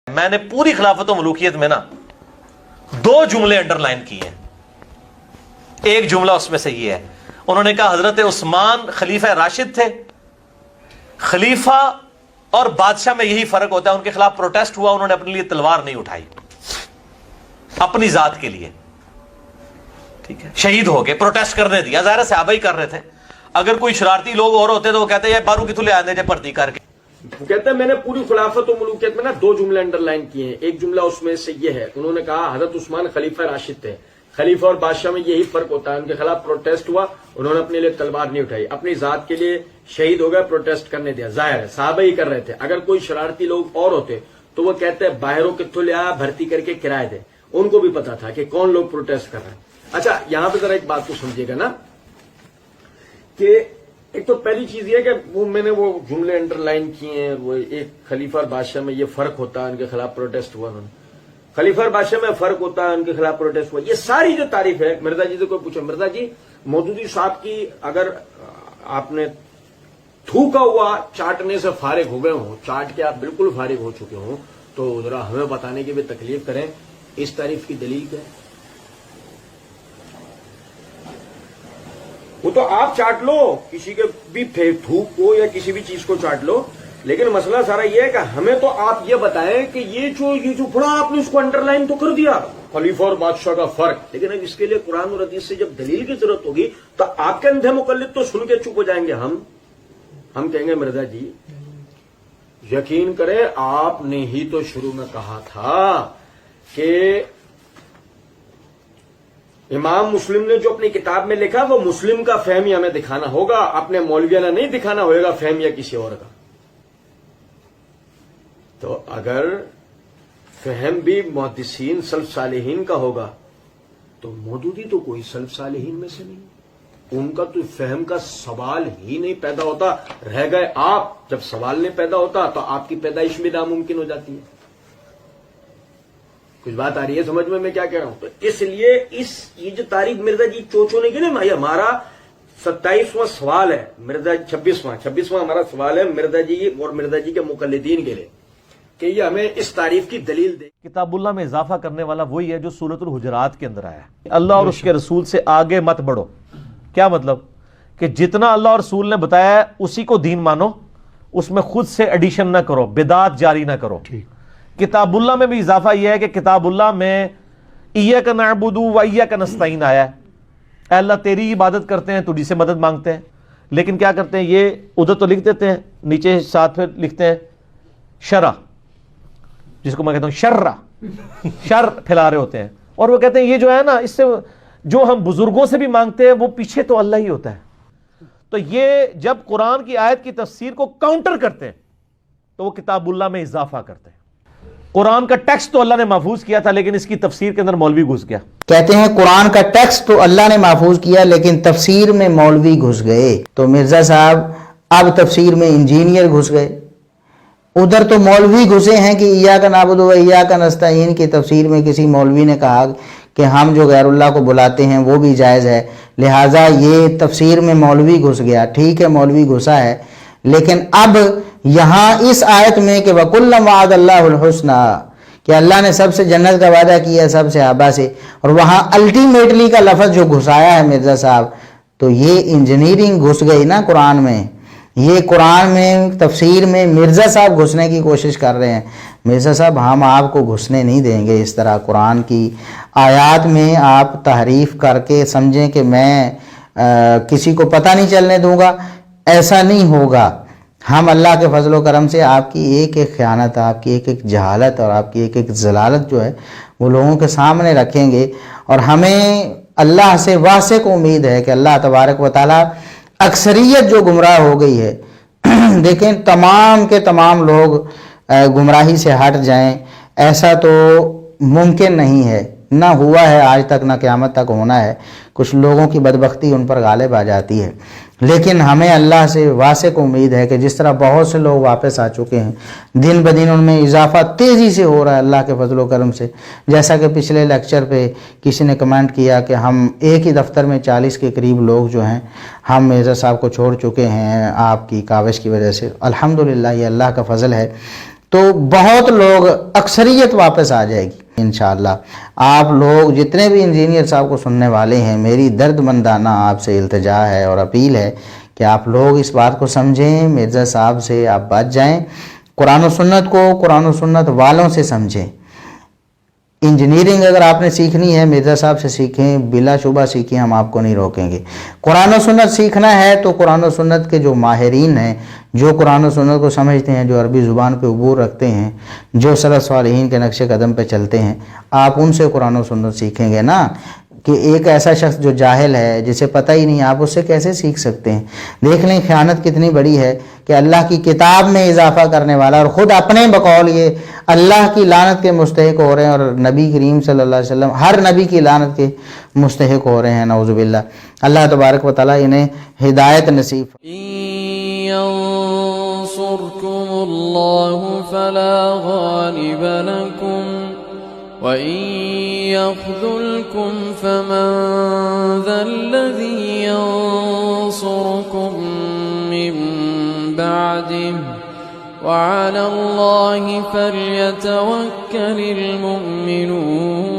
میں نے پوری خلافت و ملوکیت میں نا دو جملے انڈر لائن کیے ہیں. ایک جملہ اس میں سے یہ ہے، انہوں نے کہا حضرت عثمان خلیفہ راشد تھے. خلیفہ اور بادشاہ میں یہی فرق ہوتا ہے، ان کے خلاف پروٹیسٹ ہوا، انہوں نے اپنے لیے تلوار نہیں اٹھائی اپنی ذات کے لیے، ٹھیک ہے، شہید ہو گئے، پروٹیسٹ کرنے دیا. ظاہر صحابہ ہی کر رہے تھے. اگر کوئی شرارتی لوگ اور ہوتے تو وہ کہتے ہیں بارو کی تلے آنے جے پردی کر کے. کہتے ہیں میں نے پوری خلافت و ملوکیت میں نا دو جملے انڈر لائن کیے ہیں. ایک جملہ اس میں سے یہ ہے، انہوں نے کہا حضرت عثمان خلیفہ راشد تھے. خلیفہ اور بادشاہ میں یہی فرق ہوتا ہے، ان کے خلاف پروٹیسٹ ہوا، انہوں نے اپنے لیے تلوار نہیں اٹھائی، اپنی ذات کے لیے شہید ہو گئے، پروٹیسٹ کرنے دیا. ظاہر ہے صحابہ ہی کر رہے تھے. اگر کوئی شرارتی لوگ اور ہوتے تو وہ کہتے ہیں باہروں کتوں لیا بھرتی کر کے کرائے دے. ان کو بھی پتا تھا کہ کون لوگ پروٹیسٹ کر رہے ہیں. اچھا یہاں پہ ذرا ایک بات کو سمجھیے گا نا، کہ ایک تو پہلی چیز یہ کہ میں نے وہ جملے انڈر لائن کیے ہیں. وہ ایک خلیفہ اور بادشاہ میں یہ فرق ہوتا ہے، ان کے خلاف پروٹیسٹ ہوا. انہوں نے خلیفہ اور بادشاہ میں فرق ہوتا ہے، ان کے خلاف پروٹیسٹ ہوا. یہ ساری جو تعریف ہے، مرزا جی سے کوئی پوچھو، مرزا جی مودودی صاحب کی اگر آپ نے تھوکا ہوا چاٹنے سے فارغ ہو گئے ہوں، چاٹ کے آپ بالکل فارغ ہو چکے ہوں، تو ذرا ہمیں بتانے کی بھی تکلیف کریں اس تعریف کی دلیل کیا ہے. وہ تو آپ چاٹ لو، کسی کے بھی تھوک کو یا کسی بھی چیز کو چاٹ لو، لیکن مسئلہ سارا یہ ہے کہ ہمیں تو آپ یہ بتائیں کہ یہ جو پڑا آپ نے اس کو انڈر لائن تو کر دیا خلیفہ اور بادشاہ کا فرق، لیکن اب اس کے لیے قرآن اور حدیث سے جب دلیل کی ضرورت ہوگی تو آپ کے اندھے مقلد تو سن کے چپ ہو جائیں گے. ہم کہیں گے مرزا جی یقین کریں، آپ نے ہی تو شروع میں کہا تھا کہ امام مسلم نے جو اپنی کتاب میں لکھا وہ مسلم کا فہم ہی ہمیں دکھانا ہوگا، اپنے مولویانہ نہیں دکھانا ہوگا فہم یا کسی اور کا. تو اگر فہم بھی محدثین سلف صالحین کا ہوگا تو مودودی تو کوئی سلف صالحین میں سے نہیں، ان کا تو فہم کا سوال ہی نہیں پیدا ہوتا. رہ گئے آپ، جب سوال نہیں پیدا ہوتا تو آپ کی پیدائش بھی ناممکن ہو جاتی ہے. کچھ بات آ رہی ہے سمجھ میں کیا کہہ رہا ہوں؟ تو اس لیے یہ جو تاریخ مرزا جی چوچو نے کی نا، ہمارا 27واں سوال ہے، مرزا 26واں ہمارا سوال ہے مرزا جی اور مرزا جی کے مقلدین کے لیے کہ یہ ہمیں اس تعریف کی دلیل دے. کتاب اللہ میں اضافہ کرنے والا وہی ہے جو سورۃ الحجرات کے اندر آیا ہے، اللہ اور اس کے رسول سے آگے مت بڑھو. کیا مطلب؟ کہ جتنا اللہ اور رسول نے بتایا ہے اسی کو دین مانو، اس میں خود سے ایڈیشن نہ کرو، بدعات جاری نہ کرو. کتاب اللہ میں بھی اضافہ یہ ہے کہ کتاب اللہ میں ایاک نعبد و ایاک نستعین آیا ہے، اے اللہ تیری عبادت کرتے ہیں، تجھی سے مدد مانگتے ہیں. لیکن کیا کرتے ہیں یہ ادھر تو لکھ دیتے ہیں، نیچے ساتھ پھر لکھتے ہیں شرع، جس کو میں کہتا ہوں شر پھیلا رہے ہوتے ہیں. اور وہ کہتے ہیں یہ جو ہے نا، اس سے جو ہم بزرگوں سے بھی مانگتے ہیں وہ پیچھے تو اللہ ہی ہوتا ہے. تو یہ جب قرآن کی آیت کی تفسیر کو کاؤنٹر کرتے ہیں تو وہ کتاب اللہ میں اضافہ کرتے ہیں. قرآن کا ٹیکسٹ تو اللہ نے محفوظ کیا تھا لیکن اس کی تفسیر کے اندر مولوی گھس گیا. کہتے ہیں قرآن کا ٹیکسٹ تو اللہ نے محفوظ کیا لیکن تفسیر میں مولوی گھس گئے. تو مرزا صاحب اب تفسیر میں انجینئر گھس گئے، ادھر تو مولوی گھسے ہیں کہ ایاک نعبد و ایاک نستعین کی تفسیر میں کسی مولوی نے کہا کہ ہم جو غیر اللہ کو بلاتے ہیں وہ بھی جائز ہے، لہٰذا یہ تفسیر میں مولوی گھس گیا. ٹھیک ہے مولوی گھسا ہے، لیکن اب یہاں اس آیت میں کہ وَكُلًّا وَعَدَ اللَّهُ الْحُسْنَىٰ کہ اللہ نے سب سے جنت کا وعدہ کیا سب صحابہ سے، اور وہاں الٹیمیٹلی کا لفظ جو گھسایا ہے مرزا صاحب، تو یہ انجینئرنگ گھس گئی نا قرآن میں. یہ قرآن میں تفسیر میں مرزا صاحب گھسنے کی کوشش کر رہے ہیں. مرزا صاحب ہم آپ کو گھسنے نہیں دیں گے اس طرح. قرآن کی آیات میں آپ تحریف کر کے سمجھیں کہ میں کسی کو پتہ نہیں چلنے دوں گا، ایسا نہیں ہوگا. ہم اللہ کے فضل و کرم سے آپ کی ایک ایک خیانت، آپ کی ایک ایک جہالت اور آپ کی ایک ایک ضلالت جو ہے وہ لوگوں کے سامنے رکھیں گے. اور ہمیں اللہ سے واسع کو امید ہے کہ اللہ تبارک و تعالیٰ اکثریت جو گمراہ ہو گئی ہے دیکھیں تمام کے تمام لوگ گمراہی سے ہٹ جائیں، ایسا تو ممکن نہیں ہے، نہ ہوا ہے آج تک، نہ قیامت تک ہونا ہے. کچھ لوگوں کی بدبختی ان پر غالب آ جاتی ہے، لیکن ہمیں اللہ سے واسع کو امید ہے کہ جس طرح بہت سے لوگ واپس آ چکے ہیں، دن بدن ان میں اضافہ تیزی سے ہو رہا ہے اللہ کے فضل و کرم سے. جیسا کہ پچھلے لیکچر پہ کسی نے کمنٹ کیا کہ ہم ایک ہی دفتر میں 40 کے قریب لوگ جو ہیں ہم مرزا صاحب کو چھوڑ چکے ہیں آپ کی کاوش کی وجہ سے. الحمدللہ یہ اللہ کا فضل ہے تو بہت لوگ اکثریت واپس آ جائے گی انشاءاللہ. آپ لوگ جتنے بھی انجینئر صاحب کو سننے والے ہیں، میری درد مندانہ آپ سے التجا ہے اور اپیل ہے کہ آپ لوگ اس بات کو سمجھیں، مرزا صاحب سے آپ بچ جائیں، قرآن و سنت کو قرآن و سنت والوں سے سمجھیں. انجینئرنگ اگر آپ نے سیکھنی ہے مرزا صاحب سے سیکھیں، بلا شبہ سیکھیں، ہم آپ کو نہیں روکیں گے. قرآن و سنت سیکھنا ہے تو قرآن و سنت کے جو ماہرین ہیں، جو قرآن و سنت کو سمجھتے ہیں، جو عربی زبان پہ عبور رکھتے ہیں، جو سلف صالحین کے نقش قدم پہ چلتے ہیں، آپ ان سے قرآن و سنت سیکھیں گے نا. کہ ایک ایسا شخص جو جاہل ہے، جسے پتہ ہی نہیں، آپ اس سے کیسے سیکھ سکتے ہیں؟ دیکھ لیں خیانت کتنی بڑی ہے کہ اللہ کی کتاب میں اضافہ کرنے والا اور خود اپنے بقول یہ اللہ کی لعنت کے مستحق ہو رہے ہیں، اور نبی کریم صلی اللہ علیہ وسلم ہر نبی کی لعنت کے مستحق ہو رہے ہیں، نعوذ باللہ. اللہ تبارک و تعالیٰ انہیں ہدایت نصیب. ينصركم الله فلا غالب لكم وإن يخذلكم فمن ذا الذي ينصركم من بعده وعلى الله فليتوكل المؤمنون.